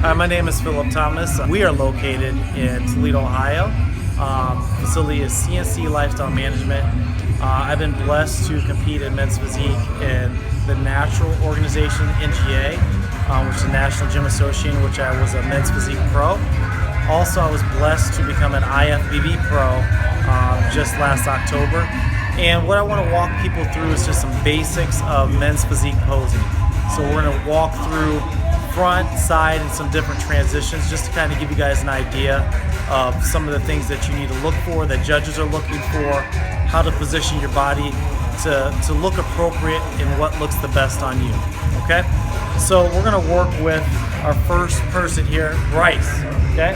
Hi, my name is Philip Thomas. We are located in Toledo, Ohio. Facility is CNC Lifestyle Management. I've been blessed to compete in men's physique in the natural organization, NGA, which is the National Gym Association, which I was a men's physique pro. Also, I was blessed to become an Ifbb pro just last October. And what I want to walk people through is just some basics of men's physique posing. So we're going to walk through front, side, and some different transitions just to kind of give you guys an idea of some of the things that you need to look for, that judges are looking for, how to position your body to look appropriate and what looks the best on you, okay? So we're gonna work with our first person here, Bryce, okay?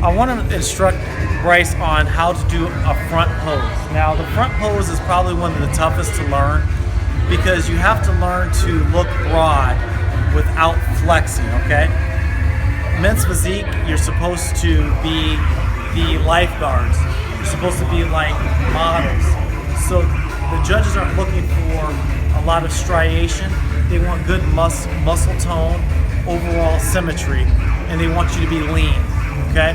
I wanna instruct Bryce on how to do a front pose. Now, the front pose is probably one of the toughest to learn because you have to learn to look broad without flexing, okay? Men's physique, you're supposed to be the lifeguards. You're supposed to be like models. So the judges aren't looking for a lot of striation. They want good muscle tone, overall symmetry, and they want you to be lean, okay?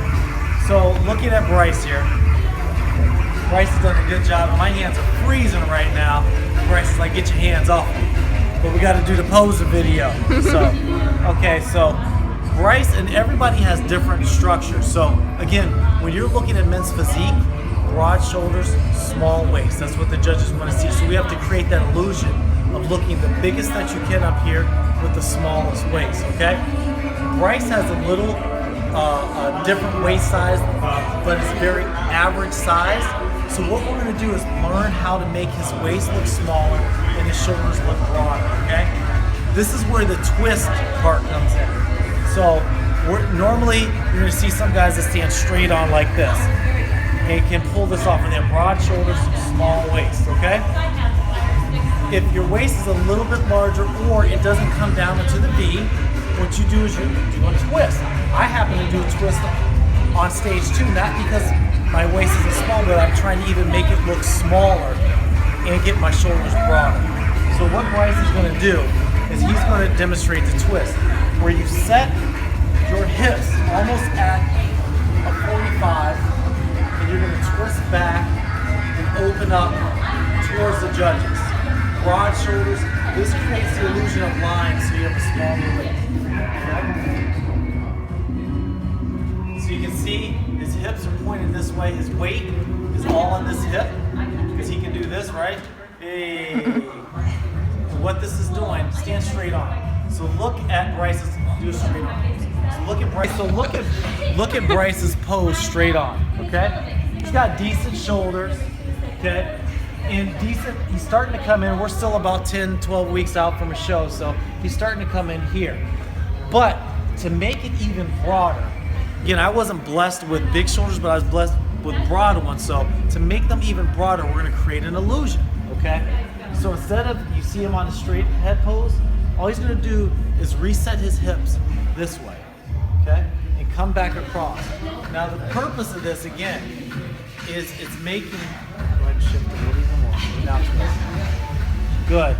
So looking at Bryce here, Bryce has done a good job. My hands are freezing right now. Bryce is like, get your hands off me. But we got to do the pose video. So, okay, so Bryce, and everybody has different structures. So again, when you're looking at men's physique, broad shoulders, small waist. That's what the judges want to see. So we have to create that illusion of looking the biggest that you can up here with the smallest waist, okay? Bryce has a little different waist size, but it's very average size. So what we're going to do is learn how to make his waist look smaller and his shoulders look broader, okay? This is where the twist part comes in. So normally you're going to see some guys that stand straight on like this. And can pull this off, and they have broad shoulders, small waist, okay? If your waist is a little bit larger or it doesn't come down into the V, what you do is you do a twist. I happen to do a twist on stage too, not because my waist is small, but I'm trying to even make it look smaller and get my shoulders broader. So what Bryce is going to do is he's going to demonstrate the twist, where you set your hips almost at a 45, and you're going to twist back and open up towards the judges. Broad shoulders. This creates the illusion of lines, so you have a smaller waist. So you can see his hips are pointed this way. His weight is all on this hip because he can do this, right? Hey. So what this is doing, stand straight on. So look at Bryce's, do a straight on pose. So look at Bryce. So look at Bryce's pose straight on. Okay, he's got decent shoulders. Okay, and decent. He's starting to come in. We're still about 10, 12 weeks out from a show, so he's starting to come in here. But to make it even broader. Again, I wasn't blessed with big shoulders, but I was blessed with broad ones. So to make them even broader, we're going to create an illusion, okay? So instead of, you see him on a straight head pose, all he's going to do is reset his hips this way, okay? And come back across. Now the purpose of this, again, is it's making, go ahead and shift it a little even more. Now twist. Good.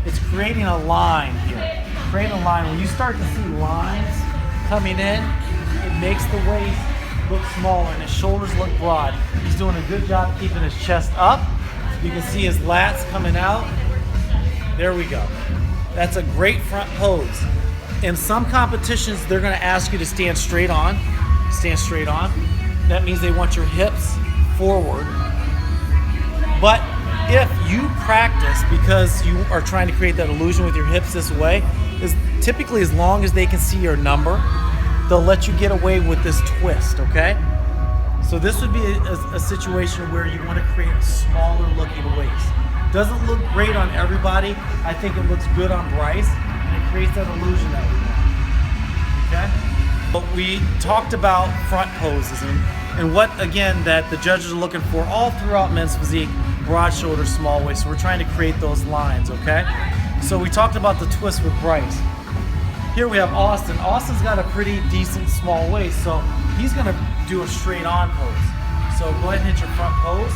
It's creating a line here. Create a line. When you start to see lines coming in, it makes the waist look smaller and his shoulders look broad. He's doing a good job keeping his chest up. You can see his lats coming out. There we go. That's a great front pose. In some competitions, they're going to ask you to stand straight on. Stand straight on. That means they want your hips forward. But if you practice, because you are trying to create that illusion with your hips this way, is typically as long as they can see your number, they'll let you get away with this twist, okay? So this would be a situation where you want to create a smaller looking waist. Doesn't look great on everybody. I think it looks good on Bryce, and it creates that illusion that we want, okay? But we talked about front poses and what, again, that the judges are looking for all throughout men's physique, broad shoulders, small waist. So we're trying to create those lines, okay? So we talked about the twist with Bryce. Here we have Austin. Austin's got a pretty decent small waist, so he's gonna do a straight on pose. So go ahead and hit your front pose.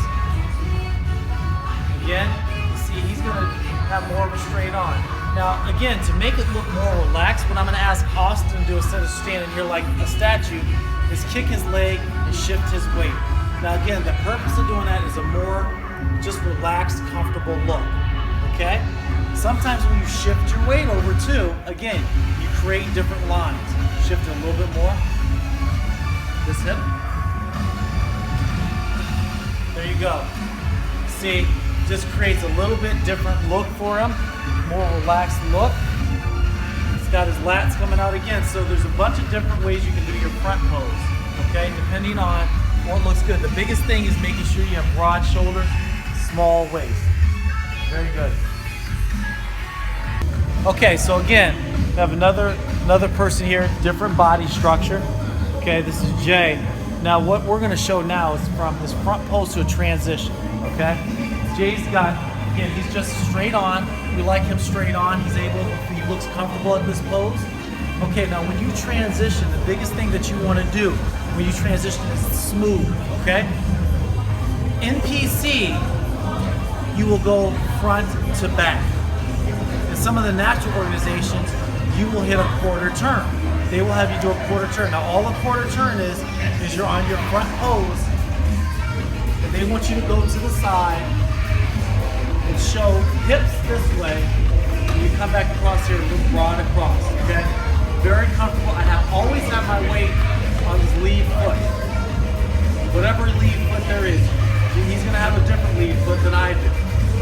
Again, you see he's gonna have more of a straight on. Now, again, to make it look more relaxed, what I'm gonna ask Austin to do instead of standing here like a statue is kick his leg and shift his weight. Now, again, the purpose of doing that is a more just relaxed, comfortable look, okay? Sometimes when you shift your weight over too, again, you create different lines. Shift it a little bit more. This hip. There you go. See, just creates a little bit different look for him, more relaxed look. He's got his lats coming out again, so there's a bunch of different ways you can do your front pose, okay, depending on what looks good. The biggest thing is making sure you have broad shoulders, small waist. Very good. Okay, so again, we have another person here, different body structure. Okay, this is Jay. Now what we're gonna show now is from his front pose to a transition, okay? Jay's got, again, he's just straight on. We like him straight on. He looks comfortable at this pose. Okay, now when you transition, the biggest thing that you wanna do when you transition is smooth, okay? In PC, you will go front to back. In some of the natural organizations, you will hit a quarter turn. They will have you do a quarter turn. Now all a quarter turn is you're on your front pose, and they want you to go to the side and show hips this way, and you come back across here and look broad across, okay? Very comfortable. I always have my weight on his lead foot. Whatever lead foot there is, he's gonna have a different lead foot than I do,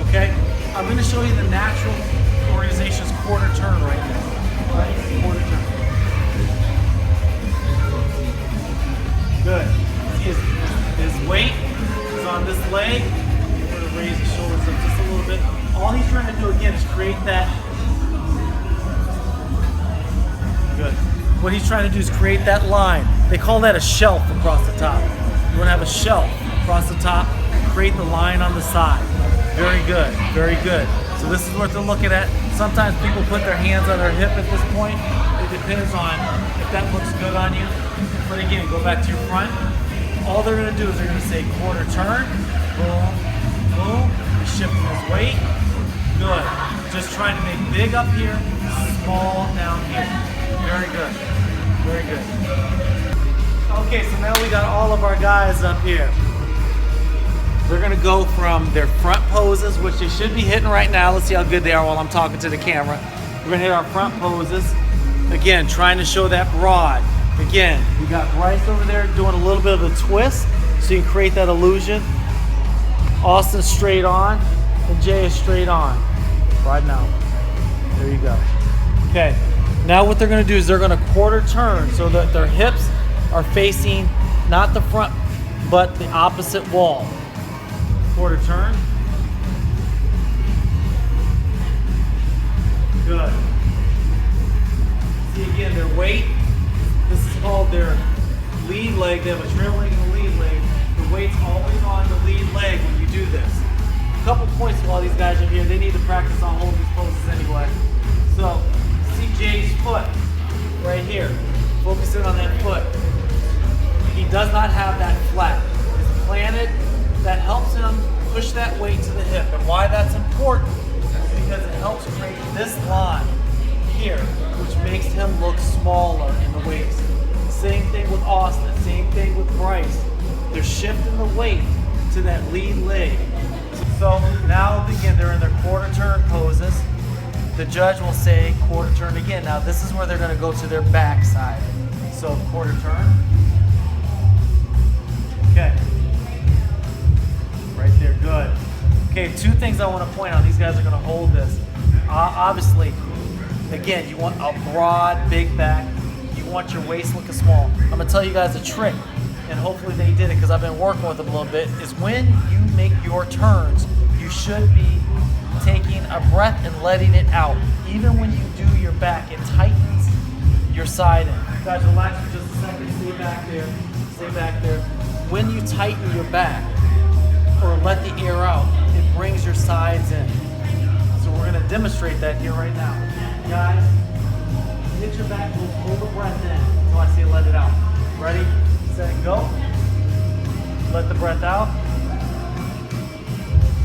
okay? I'm gonna show you the natural organization's quarter turn right now, right? Quarter turn. Good. See his weight is on this leg. We're gonna raise his shoulders up just a little bit. All he's trying to do again is create that. Good. What he's trying to do is create that line. They call that a shelf across the top. You want to have a shelf across the top, create the line on the side. Very good, very good. So this is what they're looking at. Sometimes people put their hands on their hip at this point. It depends on if that looks good on you. But again, go back to your front. All they're gonna do is they're gonna say quarter turn, boom, boom. He's shifting his weight. Good. Just trying to make big up here, small down here. Very good. Very good. Okay, so now we got all of our guys up here. They're gonna go from their front poses, which they should be hitting right now. Let's see how good they are while I'm talking to the camera. We're gonna hit our front poses. Again, trying to show that broad. Again, we got Bryce over there doing a little bit of a twist, so you can create that illusion. Austin's straight on, and Jay is straight on. Right now. There you go. Okay, now what they're gonna do is they're gonna quarter turn so that their hips are facing not the front, but the opposite wall. Quarter turn. Good. See again, their weight. This is called their lead leg. They have a trail leg and a lead leg. The weight's always on the lead leg when you do this. A couple points while these guys are here. They need to practice on holding these poses anyway. So, see Jay's foot right here. Focus in on that foot. He does not have that flat. It's planted. That helps him push that weight to the hip. And why that's important is because it helps create this line here, which makes him look smaller in the waist. Same thing with Austin, same thing with Bryce. They're shifting the weight to that lead leg. So now again, they're in their quarter turn poses. The judge will say quarter turn again. Now this is where they're gonna go to their back side. So quarter turn. Okay. Right there, good. Okay, two things I want to point out. These guys are gonna hold this. Obviously, again, you want a broad, big back. You want your waist looking small. I'm gonna tell you guys a trick, and hopefully they did it because I've been working with them a little bit, is when you make your turns, you should be taking a breath and letting it out. Even when you do your back, it tightens your side in. Guys, relax for just a second. Stay back there. Stay back there. When you tighten your back, or let the air out, it brings your sides in. So we're gonna demonstrate that here right now. Guys, get your back, hold the breath in until I say let it out. Ready, set, go. Let the breath out.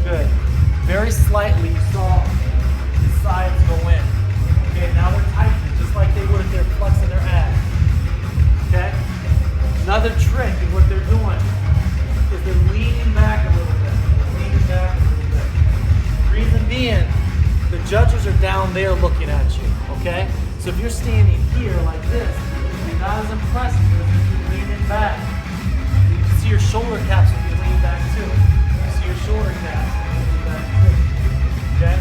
Good. Very slightly, you saw the sides go in. down there looking at you, okay? So if you're standing here like this, you're not as impressive as if you're leaning back. You can see your shoulder caps when you lean back too. You can see your shoulder caps when you lean back too. Okay?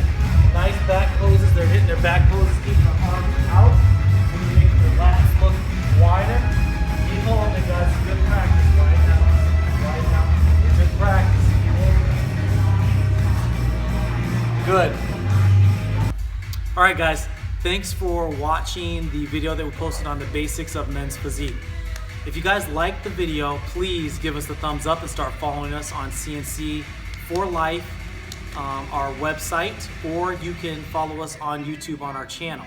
Nice back poses. They're hitting their back poses, keeping their arms out. When you make your lats look wider. Keep holding it, guys. Good practice. Right now. Right now. Good practice. Keep holding it. Good. All right, guys. Thanks for watching the video that we posted on the basics of men's physique. If you guys liked the video, please give us the thumbs up and start following us on CNC for Life, our website, or you can follow us on YouTube on our channel.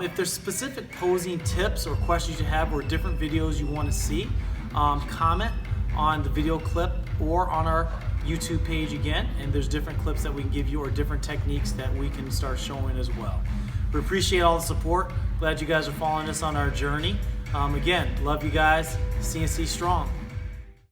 If there's specific posing tips or questions you have or different videos you want to see, comment on the video clip or on our YouTube page again, and there's different clips that we can give you or different techniques that we can start showing as well. We appreciate all the support. Glad you guys are following us on our journey. Again, love you guys. CNC strong.